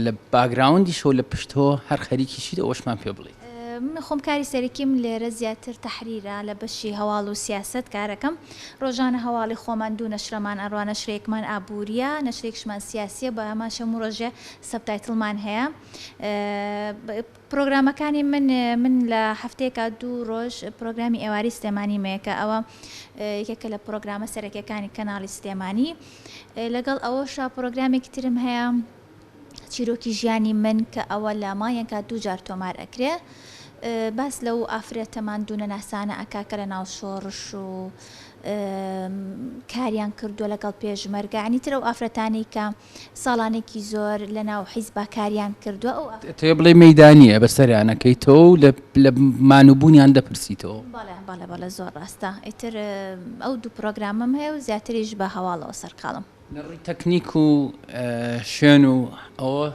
لە باگراوندی شەو لە پشتەوە هەر خەریکیشی ئەوەشمان پێ بڵێ. من خۆم کاری سەرەکیم لێرە زیاتر تەحریرە لە بەشی هەواڵ و سیاست کارەکەم ڕۆژانە هەواڵی خۆمان دوو نەشرەمان ئەڕوانە نەشرێکمان ئابوووریە نەشرێکشمان سیاسیە بە هەمان شەمو ڕۆژێ سەبتایتڵمان هەیە. پرۆگرامەکانی من لە هەفتەیەکە دوو ڕۆژ پرۆگرامی ئێواری سلێمانی مەیەکە ئەوە یەکێکە لە پرۆگرامە سەرەکیەکانی کەناڵی سلێمانی. لەگەڵ ئەوەشە پرۆگرامێکی ترم هەیە چیرۆکی ژیانی من کە ئەوە لە مایەکە دوو جار تۆمار ئەکرێ باس لەو ئافرەتەمان دوونە ناسانە ئەکاکە لە ناو شۆڕش و کاریان کردووە لەگەڵ پێشمەرگانی ترە و ئافرەتانی کە ساڵانێکی زۆر لە ناو حیزب کاریان کردووە ئەو تێ بڵێ مەیدانیە بەسەریانەکەیتەوە و لە مانوبوونیان دەپرسیتەوە. بەڵێ زۆر ڕاستە ئیتر ئەو دوو پرۆگرامم هەیە و زیاتریش بە هەواڵەوە سەرقاڵم. نەڕی تەکنیک و شوێن و ئەوە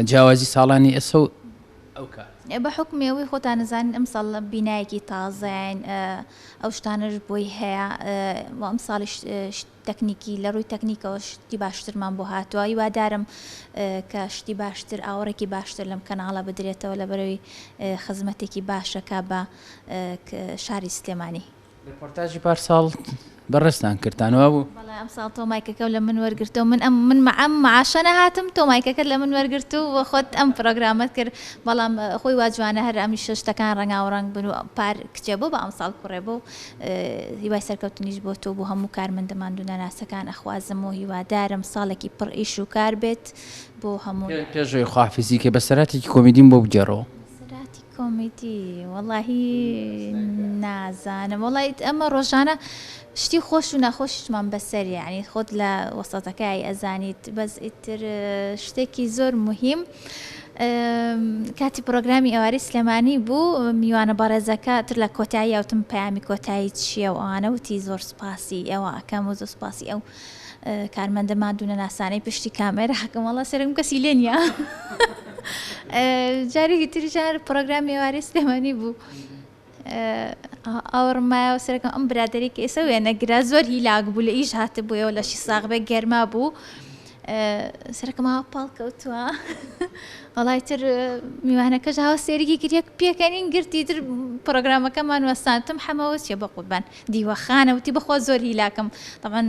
جیاوازی ساڵانی ئێستا و ئەو کار بە حکمێەوەی خۆتان نزانین ئەم ساڵ بینایەکی تازەین ئەو شتانش بۆی هەیە ئەم ساڵی تەکنیکی لە ڕووی تەکنیکەوە شتی باشترمان بۆ هاتووە هیوادارم کە شتی باشتر ئاوەڕێکی باشتر لەم کەناڵە بدرێتەوە لە بەرەوەی خزمەتێکی باشەکە بە شاری سلێمانی. ڕپۆرتاژی پارساڵ بەڕێستان کردانەوە بوو. بەڵێ ئەم ساڵ تۆمایکەکە لە من وەرگرتەوە من معاشە نەهاتم تۆمایکەکەت لە من وەرگرت و خۆت ئەم پرۆگرامەت کرد بەڵام خۆی واجوانە هەر ئەمی شتەکان ڕەنگاوڕنگ بن و پار کچێ بۆ بە ئەم ساڵ کوڕێ بۆ هیوای سەرکەوتنیش بۆ تۆ بۆ هەموو کارمەندەمان دوونەناسەکان ئەخوازم و هیوادارم ساڵێکی پڕ ئیش و کار بێت بۆ هەموو پێشەوەی خواحافیزی کە بەسەراتێکی کۆمیدیم بۆ بگەڕەوە. کۆمیدی وەڵاهی نازانم وەڵی ئەمە ڕۆژانە شتی خۆش و ناخۆشیشمان بەسەر یعنی خۆت لە وەسەتەکەی ئەزانیت بەس ئیتر شتێکی زۆر مهم کاتی پرۆگرامی ئێواری سلێمانی بوو میوانە بەڕێزەکە تر لە کۆتایی ئەوتم پەیامی کۆتایی چییە و ئەوانە وتی زۆر سپاسی ئەوە ئەکەم و زۆر سپاسی ئەو کارمەندەمان دوونە ناسانەی پشتی کامێرە حەکەم وەڵا سەرم کەسی لێ نییە. جارێکی تریژار پرۆگرامی ئێواری سلێمانی بوو ئەوڕمایە و سەرەکەم ئەم برادێک ئێستا وێنەگرا زۆر هیلاک بوو لە ئیش هاتە بوویەوە لەشی ساغبێ گەرما بوو سەرەکەم ئاوا پاڵ کەوتووە وەڵای تر میوانەکەش هاوە سێرگی کردێک پێکەنین گرتی تر پرۆگرامەکەمان وەستانتم حەمەوە چێ بە قوربان دیوەخانە وتی بەخۆ زۆر هیلاکەم طبعاً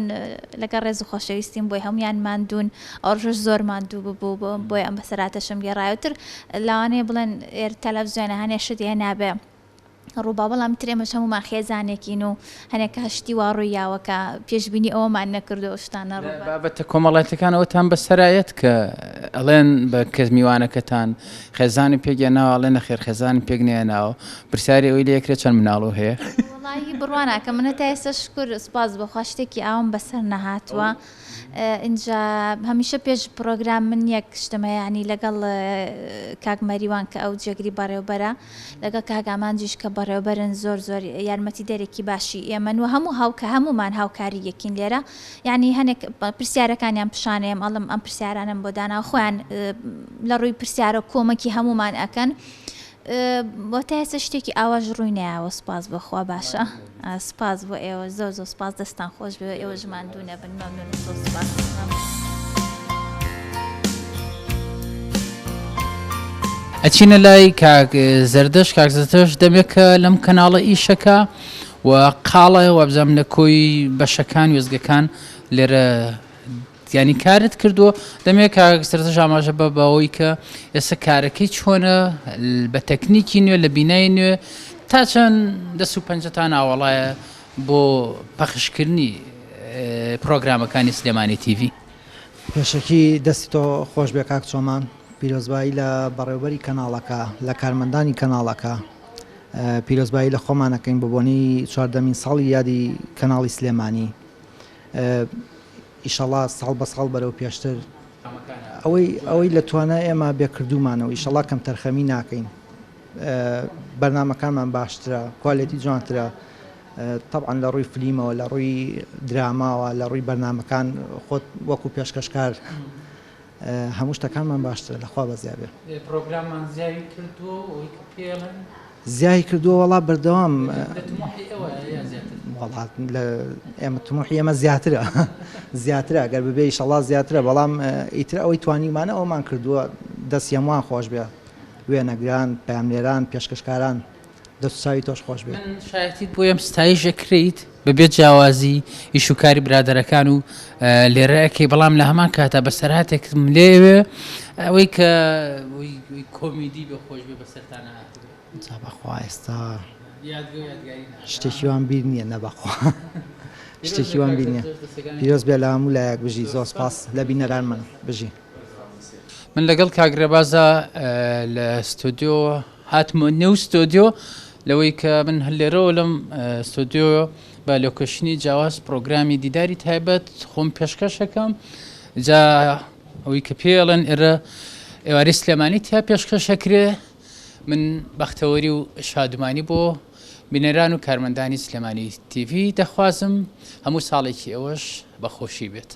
لەگەڵ ڕێز و خۆشەویستیم بۆی هەمویان ماندوون ئەوڕۆژ زۆر ماندوو ببوو بۆی ئەم بەسەراتەشم گێڕایوتر لاوانەیە بڵێن تەلەڤیزیۆنە هەنێ شتێ نابێ ڕووبا بەڵام ترێمەش هەمومان خێزانێکین و هەنێکە هەشتی وا ڕوویاوەکە پێشبینی ئەوەمان نەکردو شتانە بابەتە کۆمەڵایەتەکانەوەتان بەسەرایەت کە ئەڵێن بە کەس میوانەکەتان خێزانی پێگەناوە ئەڵێ نەخێر خێزانی پێگنێناوە پرسیاری ئەوی لە یەکرێت چەند مناڵۆ هەیە وڵی بڕواناکە منە تا ئێستا شکر سپاس بەخوا شتێکی ئاوم بەسەر نەهاتووە اینجا هەمیشە پێش پرۆگرام من یەک شتمەیانی لەگەڵ کاک مەریوان کە ئەو جێگری بەڕێوبەرە لەگەڵ کاگامانجیش کە بەڕێوبەرن زۆر زۆر یارمەتی دەرێکی باشی ئێمەن و هەمومان هاوکاری یەکین لێرە یعنی هەنێک پرسیارەکانیان پیشانەیەم ئەڵم ئەم پرسیارانم بۆ دانا خۆیان لە ڕووی پرسیارە کۆمەکی هەمومان ئەکەن بۆ تا ئێستا شتێکی ئاواژ ڕووی نایەوە سپاس بەخوا باشە سپاس بۆ ئێوە زۆر زۆر سپاس دەستان خۆش بێ ئێوە ژماندوونە بن مەمنون زۆر سپاس ئەچینە لای کاک زەردەش کاک زەردەش دەبێت کە لەم کەناڵە ئیشەکە و قاڵە وابزانم لە کۆی بەشەکان وێزگەکان لێرە ینی کارت کردووە دەمێت کاک زەردەش ئاماژە بە بەوەی کە ئێستا کارەکەی چۆنە بە تەکنیکی نوێ لە بینایی نوێ تا چەند دەست و پەنجەتان ئاوەڵایە بۆ پەخشکردنی پرۆگرامەکانی سلێمانی تیڤ. پێشەکی دەستی تۆ خۆش بێ کاک چۆمان پیرۆزبایی لە بەڕێوەبەری کەناڵەکە لە کارمەندانی کەناڵەکە پیرۆزبایی لە خۆمانەکەین بە بۆنی 14مین ساڵی یادی کەناڵی سلێمانی ئیشەڵا ساڵ بە ساڵ بەرەو پێشتر ئەوەی لە توانە ئێمە بێکردومانەوە ئیشەڵا کەم تەرخەمی ناکەین بەرنامەکانمان باشترە کوالێتی جوانترە طبعا لە ڕووی فلیمەوە لە ڕووی دراماوە لە ڕووی بەرنامەکان خۆت وەکو پێشکەشکار هەموو شتەکانمان باشترە لەخوا بە زیابێ پرۆگراممان زیاوی کردووە ئەوەی کە پێڵێن زیای کردووە وەڵا بەردەوام ئێمە تموحی ئێمە زیاترە زیاترە ئەگەر ببێ ئیشەڵا زیاترە بەڵام ئیتر ئەوەی توانیمانە ئەومان کردووە دەستی هەمووان خۆش بێ وێنەگران پامێران پێشکەشکاران دەستساوی تۆش خۆش بێت من شایەتیت بۆ ئەم ستایشەکریت بەبێت جیاوازی ئیشوکاری برادەرەکان و لێرەکەی بەڵام لە هەمان کاتە بەسەرهاتێکم لێوێ ئەوەی کە کۆمیدی بە خۆش بێ بەسەرتانە بەخوا ئێستا شتێکی وان بیر نییە نەبەخوا شتێکی وان بیر نییە پیرۆز بێ لە هەموو لایەک بژی زۆر سپاس لە بینەران من بژی من لەگەڵ کاگرێبازە لە ستۆدیۆ هاتمە نێو ستۆدیۆ لەوەی کە من هەلێرەوە لەم ستۆدیۆ بە لۆکەشنی جیاواز پرۆگرامی دیداری تایبەت خۆم پێشکەشەکەم جا ئەوەی کە پێڵێن ئێرە ئێوارەی سلێمانی تیا پێشکەشەکرێ من بەختەوەری و شادومانی بۆ بینەران و کارمەندانی سلێمانی تیڤ دەخوازم هەموو ساڵێکی ئەوەش بەخۆشی بێت.